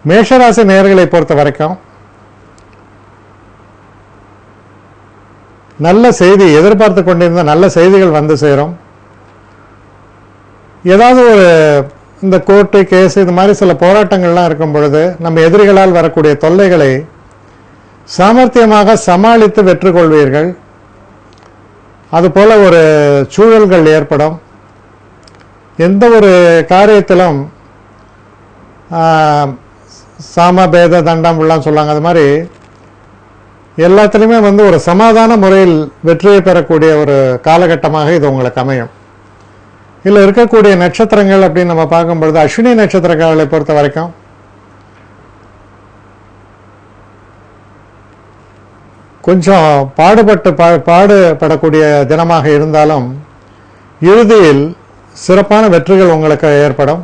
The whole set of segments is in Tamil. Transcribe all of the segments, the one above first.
மேஷராசி நேயர்களை பொறுத்த வரைக்கும் நல்ல செய்தி, எதிர்பார்த்து கொண்டிருந்த நல்ல செய்திகள் வந்து சேரும். ஏதாவது ஒரு இந்த கோர்ட்டு கேஸ் இது மாதிரி சில போராட்டங்கள்லாம் இருக்கும் பொழுது நம்ம எதிரிகளால் வரக்கூடிய தொல்லைகளை சாமர்த்தியமாக சமாளித்து வெற்றி கொள்வீர்கள். அதுபோல ஒரு சூழல்கள் ஏற்படும். எந்த ஒரு காரியத்திலும் சாமபேத தண்டம் எல்லாம் சொல்லுவாங்க. அது மாதிரி எல்லாத்துலேயுமே ஒரு சமாதான முறையில் வெற்றியை பெறக்கூடிய ஒரு காலகட்டமாக இது உங்களுக்கு அமையும். இதில் இருக்கக்கூடிய நட்சத்திரங்கள் அப்படின்னு நம்ம பார்க்கும்பொழுது அஸ்வினி நட்சத்திரக்காரர்களை பொறுத்த வரைக்கும் கொஞ்சம் பாடுபடக்கூடிய தினமாக இருந்தாலும் இறுதியில் சிறப்பான வெற்றிகள் உங்களுக்கு ஏற்படும்.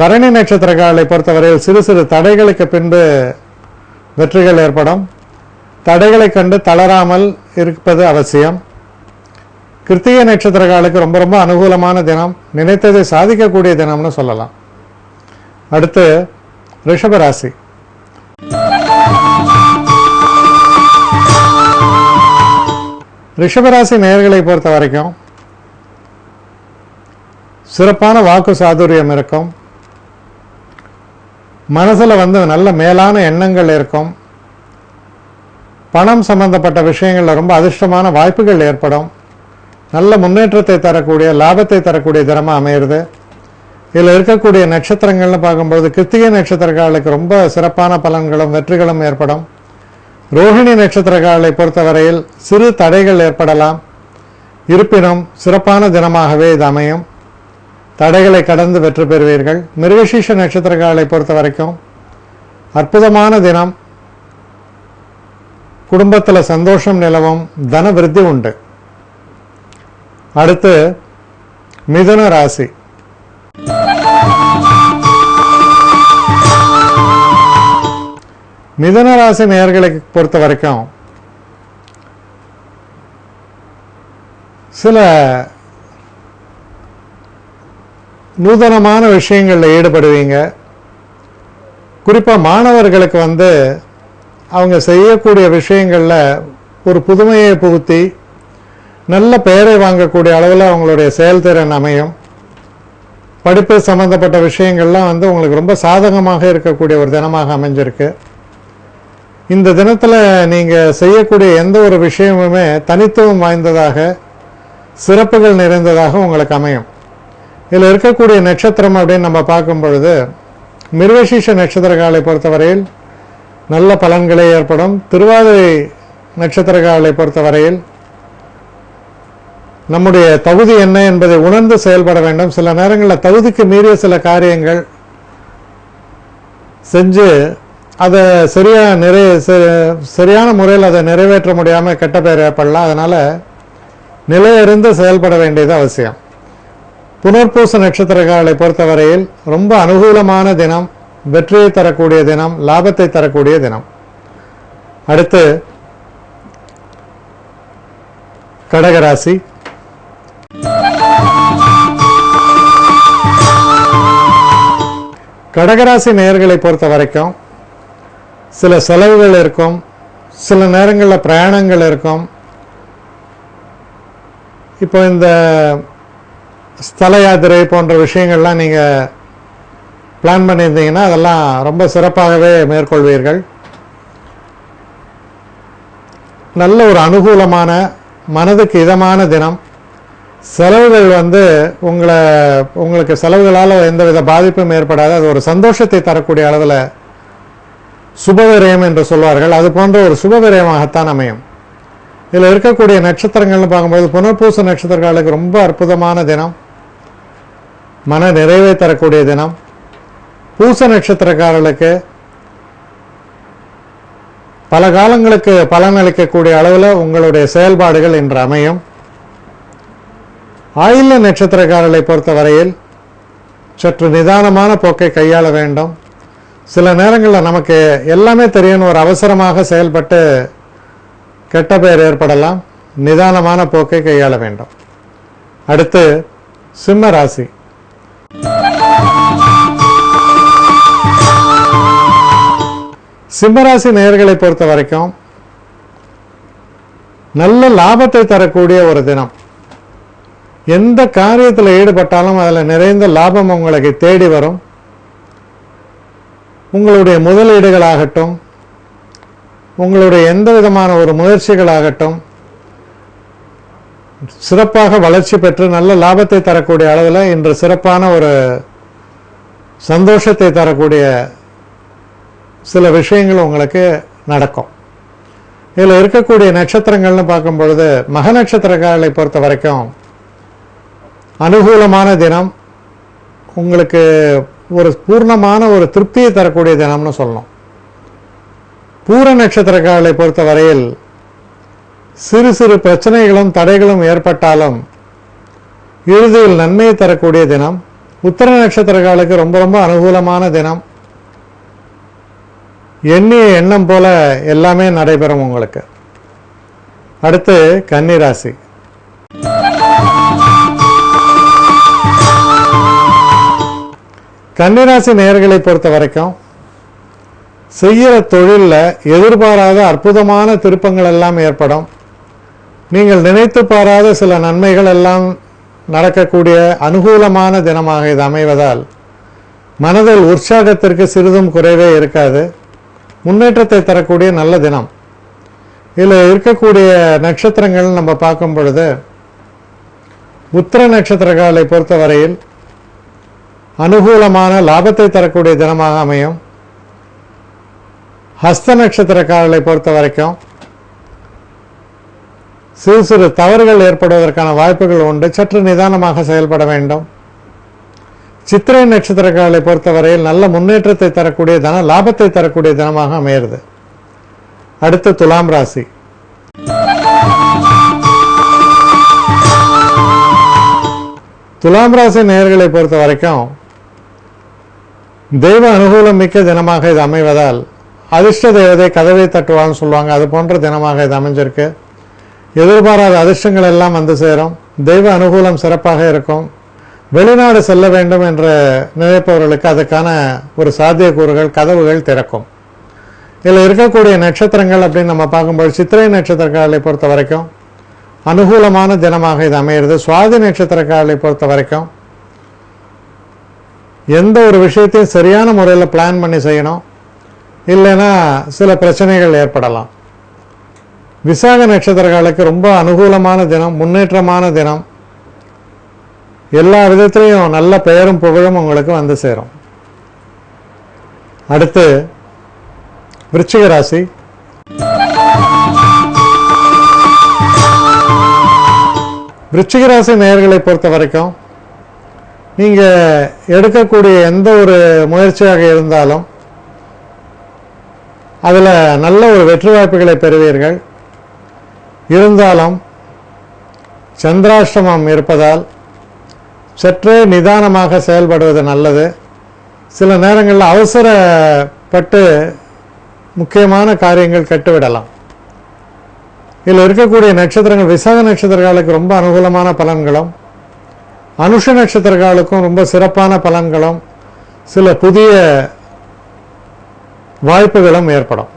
பரணி நட்சத்திரக்காரர்களை பொறுத்தவரையில் சிறு சிறு தடைகளுக்கு பின்பு வெற்றிகள் ஏற்படும். தடைகளை கண்டு தளராமல் இருப்பது அவசியம். கிருத்திகை நட்சத்திரக்காரர்களுக்கு ரொம்ப ரொம்ப அனுகூலமான தினம், நினைத்ததை சாதிக்கக்கூடிய தினம்னு சொல்லலாம். அடுத்து ரிஷபராசி. ரிஷபராசி நேயர்களை பொறுத்த வரைக்கும் சிறப்பான வாக்கு சாதுரியம் இருக்கும். மனசில் நல்ல மேலான எண்ணங்கள் இருக்கும். பணம் சம்பந்தப்பட்ட விஷயங்களில் ரொம்ப அதிர்ஷ்டமான வாய்ப்புகள் ஏற்படும். நல்ல முன்னேற்றத்தை தரக்கூடிய லாபத்தை தரக்கூடிய தினமாக அமையிறது. இதில் இருக்கக்கூடிய நட்சத்திரங்கள்னு பார்க்கும்போது கிருத்திகை நட்சத்திரக்காரர்களுக்கு ரொம்ப சிறப்பான பலன்களும் வெற்றிகளும் ஏற்படும். ரோஹிணி நட்சத்திரக்காரர்களை பொறுத்தவரையில் சிறு தடைகள் ஏற்படலாம். இருப்பினும் சிறப்பான தினமாகவே இது அமையும். தடைகளை கடந்து வெற்றி பெறுவீர்கள். மிருகசீஷ நட்சத்திரக்காரர்களை பொறுத்த வரைக்கும் அற்புதமான தினம். குடும்பத்தில் சந்தோஷம் நிலவும், தன விருத்தி உண்டு. அடுத்து மிதுன ராசி. மிதுன ராசி நேயர்களை பொறுத்த வரைக்கும் சில நூதனமான விஷயங்களில் ஈடுபடுவீங்க. குறிப்பாக மாணவர்களுக்கு அவங்க செய்யக்கூடிய விஷயங்களில் ஒரு புதுமையை புகுத்தி நல்ல பெயரை வாங்கக்கூடிய அளவில் அவங்களுடைய செயல்திறன் அமையும். படிப்பு சம்பந்தப்பட்ட விஷயங்கள்லாம் உங்களுக்கு ரொம்ப சாதகமாக இருக்கக்கூடிய ஒரு தினமாக அமைஞ்சிருக்கு. இந்த தினத்தில் நீங்கள் செய்யக்கூடிய எந்த ஒரு விஷயமுமே தனித்துவம் வாய்ந்ததாக, சிறப்புகள் நிறைந்ததாக உங்களுக்கு அமையும். இதில் இருக்கக்கூடிய நட்சத்திரம் அப்படின்னு நம்ம பார்க்கும் பொழுது மிருகசீஷ நட்சத்திரக்காரர்களை பொறுத்தவரையில் நல்ல பலன்களே ஏற்படும். திருவாதிரை நட்சத்திரக்காரர்களை பொறுத்தவரையில் நம்முடைய தகுதி என்ன என்பதை உணர்ந்து செயல்பட வேண்டும். சில நேரங்களில் தகுதிக்கு மீறிய சில காரியங்கள் செஞ்சு அதை சரியான முறையில் அதை நிறைவேற்ற முடியாமல் கெட்ட பெயர் ஏற்படலாம். அதனால் நிலையறிந்து செயல்பட வேண்டியது அவசியம். புனர்பூச நட்சத்திரக்காரர்களை பொறுத்தவரையில் ரொம்ப அனுகூலமான தினம், வெற்றியை தரக்கூடிய தினம், லாபத்தை தரக்கூடிய தினம். அடுத்து கடகராசி. கடகராசி நேயர்களை பொறுத்த வரைக்கும் சில செலவுகள் இருக்கும். சில நேரங்களில் பிரயாணங்கள் இருக்கும். இப்போ இந்த ஸ்தல யாத்திரை போன்ற விஷயங்கள்லாம் நீங்கள் பிளான் பண்ணியிருந்தீங்கன்னா அதெல்லாம் ரொம்ப சிறப்பாகவே மேற்கொள்வீர்கள். நல்ல ஒரு அனுகூலமான மனதுக்கு இதமான தினம். செலவுகள் உங்களுக்கு செலவுகளால் எந்தவித பாதிப்பும் ஏற்படாது. அது ஒரு சந்தோஷத்தை தரக்கூடிய அளவில் சுபவிரயம் என்று சொல்வார்கள். அது போன்ற ஒரு சுபவிரயமாகத்தான் அமையும். இதில் இருக்கக்கூடிய நட்சத்திரங்கள்னு பார்க்கும்போது புனர்பூச நட்சத்திரங்களுக்கு ரொம்ப அற்புதமான தினம், மன நிறைவை தரக்கூடிய தினம். பூச நட்சத்திரக்காரர்களுக்கு பல காலங்களுக்கு பலன் அளிக்கக்கூடிய அளவில் உங்களுடைய செயல்பாடுகள் இன்று அமையும். ஆயில்ய நட்சத்திரக்காரர்களை பொறுத்தவரையில் சற்று நிதானமான போக்கை கையாள வேண்டும். சில நேரங்களில் நமக்கு எல்லாமே தெரியும், ஒரு அவசரமாக செயல்பட்டு கெட்ட பெயர் ஏற்படலாம். நிதானமான போக்கை கையாள வேண்டும். அடுத்து சிம்ம ராசி. சிம்மராசி நேயர்களை பொறுத்த வரைக்கும் நல்ல லாபத்தை தரக்கூடிய ஒரு தினம். எந்த காரியத்தில் ஈடுபட்டாலும் அதில் நிறைந்த லாபம் உங்களுக்கு தேடி வரும். உங்களுடைய முதலீடுகளாகட்டும், உங்களுடைய எந்த விதமான ஒரு முயற்சிகளாகட்டும் சிறப்பாக வளர்ச்சி பெற்று நல்ல லாபத்தை தரக்கூடிய அளவில் இன்று சிறப்பான ஒரு சந்தோஷத்தை தரக்கூடிய சில விஷயங்கள் உங்களுக்கு நடக்கும். இதில் இருக்கக்கூடிய நட்சத்திரங்கள்னு பார்க்கும் பொழுது மக நட்சத்திரக்காரர்களை பொறுத்த வரைக்கும் அனுகூலமான தினம், உங்களுக்கு ஒரு பூர்ணமான ஒரு திருப்தியை தரக்கூடிய தினம்னு சொல்லணும். பூர நட்சத்திரக்காரர்களை பொறுத்த வரையில் சிறு சிறு பிரச்சனைகளும் தடைகளும் ஏற்பட்டாலும் இறுதியில் நன்மையை தரக்கூடிய தினம். உத்திர நட்சத்திரக்காரர்களுக்கு ரொம்ப ரொம்ப அனுகூலமான தினம். எண்ணிய எண்ணம் போல எல்லாமே நடைபெறும் உங்களுக்கு. அடுத்து கன்னிராசி. கன்னிராசி நேயர்களை பொறுத்த வரைக்கும் செய்கிற தொழிலில் எதிர்பாராத அற்புதமான திருப்பங்கள் எல்லாம் ஏற்படும். நீங்கள் நினைத்து பாராத சில நன்மைகள் எல்லாம் நடக்கக்கூடிய அனுகூலமான தினமாக இது அமைவதால் மனதில் உற்சாகத்திற்கு சிறிதும் குறைவே இருக்காது. முன்னேற்றத்தை தரக்கூடிய நல்ல தினம். இதில் இருக்கக்கூடிய நட்சத்திரங்கள் நம்ம பார்க்கும் பொழுது உத்திர நட்சத்திரக்காரர்களை பொறுத்தவரையில் அனுகூலமான லாபத்தை தரக்கூடிய தினமாக அமையும். ஹஸ்த நட்சத்திரக்காரர்களை பொறுத்த வரைக்கும் சிறு சிறு தவறுகள் ஏற்படுவதற்கான வாய்ப்புகள் உண்டு. சற்று நிதானமாக செயல்பட வேண்டும். சித்திரை நட்சத்திரக்காரர்களை பொறுத்தவரையில் நல்ல முன்னேற்றத்தை தரக்கூடிய தினம், லாபத்தை தரக்கூடிய தினமாக அமைகிறது. அடுத்து துலாம் ராசி. துலாம் ராசி நேயர்களை பொறுத்த வரைக்கும் தெய்வ அனுகூலம் மிக்க தினமாக இது அமைவதால் அதிர்ஷ்ட தேவதை கதவை தட்டுவான்னு சொல்லுவாங்க. அது போன்ற தினமாக இது அமைஞ்சிருக்கு. எதிர்பாராத அதிர்ஷ்டங்கள் எல்லாம் வந்து சேரும். தெய்வ அனுகூலம் சிறப்பாக இருக்கும். வெளிநாடு செல்ல வேண்டும் என்று நினைப்பவர்களுக்கு அதுக்கான ஒரு சாத்தியக்கூறுகள் கதவுகள் திறக்கும். இதில் இருக்கக்கூடிய நட்சத்திரங்கள் அப்படின்னு நம்ம பார்க்கும்போது சித்திரை நட்சத்திரக்காரர்களை பொறுத்த வரைக்கும் அனுகூலமான தினமாக இது அமைகிறது. சுவாதி நட்சத்திரக்காரர்களை பொறுத்த வரைக்கும் எந்த ஒரு விஷயத்தையும் சரியான முறையில் பிளான் பண்ணி செய்யணும், இல்லைன்னா சில பிரச்சனைகள் ஏற்படலாம். விசாக நட்சத்திரக்காரர்களுக்கு ரொம்ப அனுகூலமான தினம், முன்னேற்றமான தினம். எல்லா விதத்திலையும் நல்ல பெயரும் புகழும் உங்களுக்கு வந்து சேரும். அடுத்து விருச்சிக ராசி. விருச்சிக ராசி நேயர்களை பொறுத்த வரைக்கும் நீங்கள் எடுக்கக்கூடிய எந்த ஒரு முயற்சியாக இருந்தாலும் அதில் நல்ல ஒரு வெற்றி வாய்ப்புகளை பெறுவீர்கள். இருந்தாலும் சந்திராஷ்டமம் இருப்பதால் சற்றே நிதானமாக செயல்படுவது நல்லது. சில நேரங்களில் அவசரப்பட்டு முக்கியமான காரியங்கள் கெட்டுவிடலாம். இதில் இருக்கக்கூடிய நட்சத்திரங்கள் விசாக நட்சத்திரக்காரர்களுக்கு ரொம்ப அனுகூலமான பலன்களும், அனுஷ நட்சத்திரக்காரர்களுக்கும் ரொம்ப சிறப்பான பலன்களும், சில புதிய வாய்ப்புகளும் ஏற்படும்.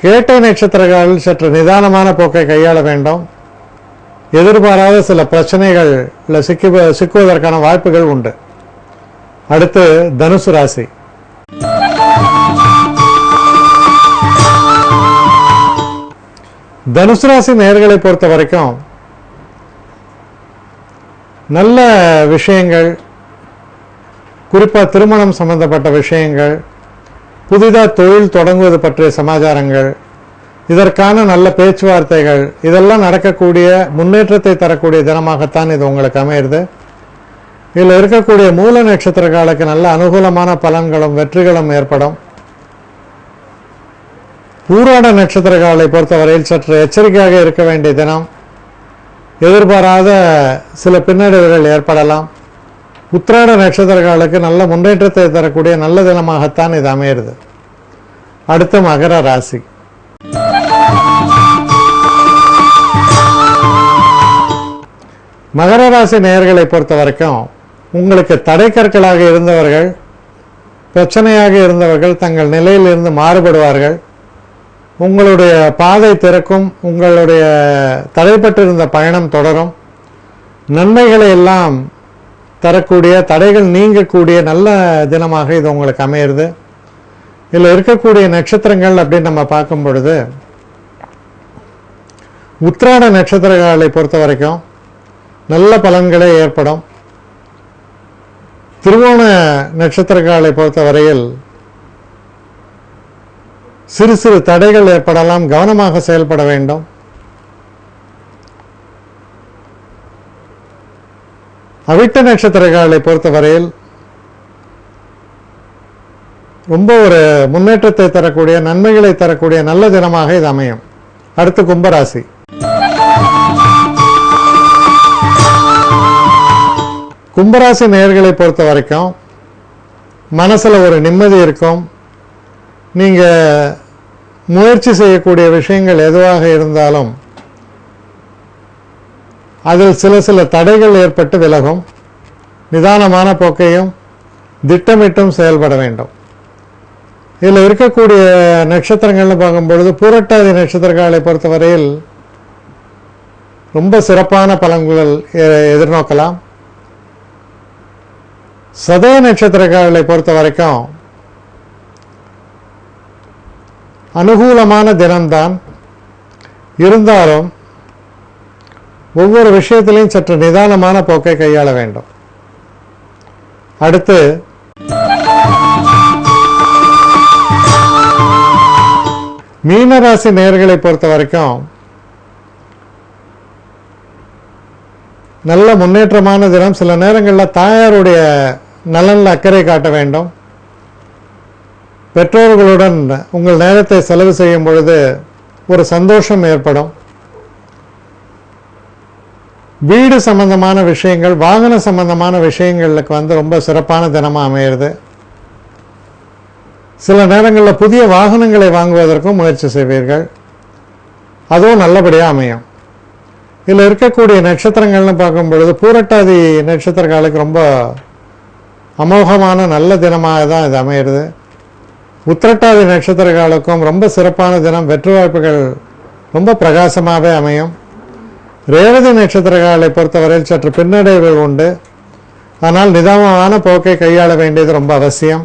கேட்டை நட்சத்திரக்காரர்கள் சற்று நிதானமான போக்கை கையாள வேண்டும். எதிர்பாராத சில பிரச்சனைகளில் சிக்குவதற்கான வாய்ப்புகள் உண்டு. அடுத்து தனுசு ராசி. தனுசு ராசி நேயர்களை பொறுத்த வரைக்கும் நல்ல விஷயங்கள், குறிப்பாக திருமணம் சம்பந்தப்பட்ட விஷயங்கள், புதிதாக தொழில் தொடங்குவது பற்றிய சமாச்சாரங்கள், இதற்கான நல்ல பேச்சுவார்த்தைகள், இதெல்லாம் நடக்கக்கூடிய முன்னேற்றத்தை தரக்கூடிய தினமாகத்தான் இது உங்களுக்கு அமையிறது. இதில் இருக்கக்கூடிய மூல நட்சத்திரக்காரர்களுக்கு நல்ல அனுகூலமான பலன்களும் வெற்றிகளும் ஏற்படும். பூராட நட்சத்திரக்காரர்களை பொறுத்தவரையில் சற்று எச்சரிக்கையாக இருக்க வேண்டிய தினம். எதிர்பாராத சில பின்னடைவுகள் ஏற்படலாம். உத்திராட நட்சத்திரக்காரர்களுக்கு நல்ல முன்னேற்றத்தை தரக்கூடிய நல்ல தினமாகத்தான் இது அமையிறது. அடுத்த மகர ராசி. மகர ராசி நேயர்களை பொறுத்த வரைக்கும் உங்களுக்கு தடைக்கற்களாக இருந்தவர்கள் பிரச்சனையாக இருந்தவர்கள் தங்கள் நிலையிலிருந்து மாறுபடுவார்கள். உங்களுடைய பாதை திறக்கும். உங்களுடைய தடைப்பட்டிருந்த பயணம் தொடரும். நன்மைகளை எல்லாம் தரக்கூடிய, தடைகள் நீங்கக்கூடிய நல்ல தினமாக இது உங்களுக்கு அமையிறது. இதில் இருக்கக்கூடிய நட்சத்திரங்கள் அப்படின்னு நம்ம பார்க்கும் பொழுது, உத்திராட நட்சத்திரங்களை பொறுத்த வரைக்கும் நல்ல பலன்களே ஏற்படும். திருவோண நட்சத்திரங்களை பொறுத்தவரையில் சிறு சிறு தடைகள் ஏற்படலாம். கவனமாக செயல்பட வேண்டும். அவிட்ட நட்சத்திரங்களை பொறுத்தவரையில் ரொம்ப ஒரு முன்னேற்றத்தை தரக்கூடிய, நன்மைகளை தரக்கூடிய நல்ல தினமாக இது அமையும். அடுத்து கும்பராசி. கும்பராசி நேயர்களை பொறுத்த வரைக்கும் மனசுல ஒரு நிம்மதி இருக்கும். நீங்க முயற்சி செய்யக்கூடிய விஷயங்கள் எதுவாக இருந்தாலும் அதில் சில தடைகள் ஏற்பட்டு விலகும். நிதானமான போக்கையும் திட்டமிட்டும் செயல்பட வேண்டும். இதில் இருக்கக்கூடிய நட்சத்திரங்கள்னு பார்க்கும்பொழுது, பூரட்டாதி நட்சத்திரங்களை பொறுத்தவரையில் ரொம்ப சிறப்பான பலன்கள் எதிர்நோக்கலாம். சதய நட்சத்திரங்களை பொறுத்த வரைக்கும் அனுகூலமான தினம்தான். இருந்தாலும் ஒவ்வொரு விஷயத்திலையும் சற்று நிதானமான போக்கை கையாள வேண்டும். அடுத்து மீனராசி நேயர்களை பொறுத்த வரைக்கும் நல்ல முன்னேற்றமான தினம். சில நேரங்களில் தாயாருடைய நலனில் அக்கறை காட்ட வேண்டும். பெற்றோர்களுடன் உங்கள் நேரத்தை செலவு செய்யும் பொழுது ஒரு சந்தோஷம் ஏற்படும். வீடு சம்பந்தமான விஷயங்கள், வாகன சம்பந்தமான விஷயங்களுக்கு ரொம்ப சிறப்பான தினமாக அமையிறது. சில நேரங்களில் புதிய வாகனங்களை வாங்குவதற்கும் முயற்சி செய்வீர்கள். அதுவும் நல்லபடியாக அமையும். இதில் இருக்கக்கூடிய நட்சத்திரங்கள்னு பார்க்கும் பொழுது, பூரட்டாதி நட்சத்திரங்களுக்கு ரொம்ப அமோகமான நல்ல தினமாக தான் இது அமையிறது. உத்திரட்டாதி நட்சத்திரங்களுக்கும் ரொம்ப சிறப்பான தினம். வெற்றி வாய்ப்புகள் ரொம்ப பிரகாசமாகவே அமையும். ரேவதி நட்சத்திரங்களை பொறுத்தவரையில் சற்று பின்னடைவுகள் உண்டு. ஆனால் நிதானமான போக்கை கையாள வேண்டியது ரொம்ப அவசியம்.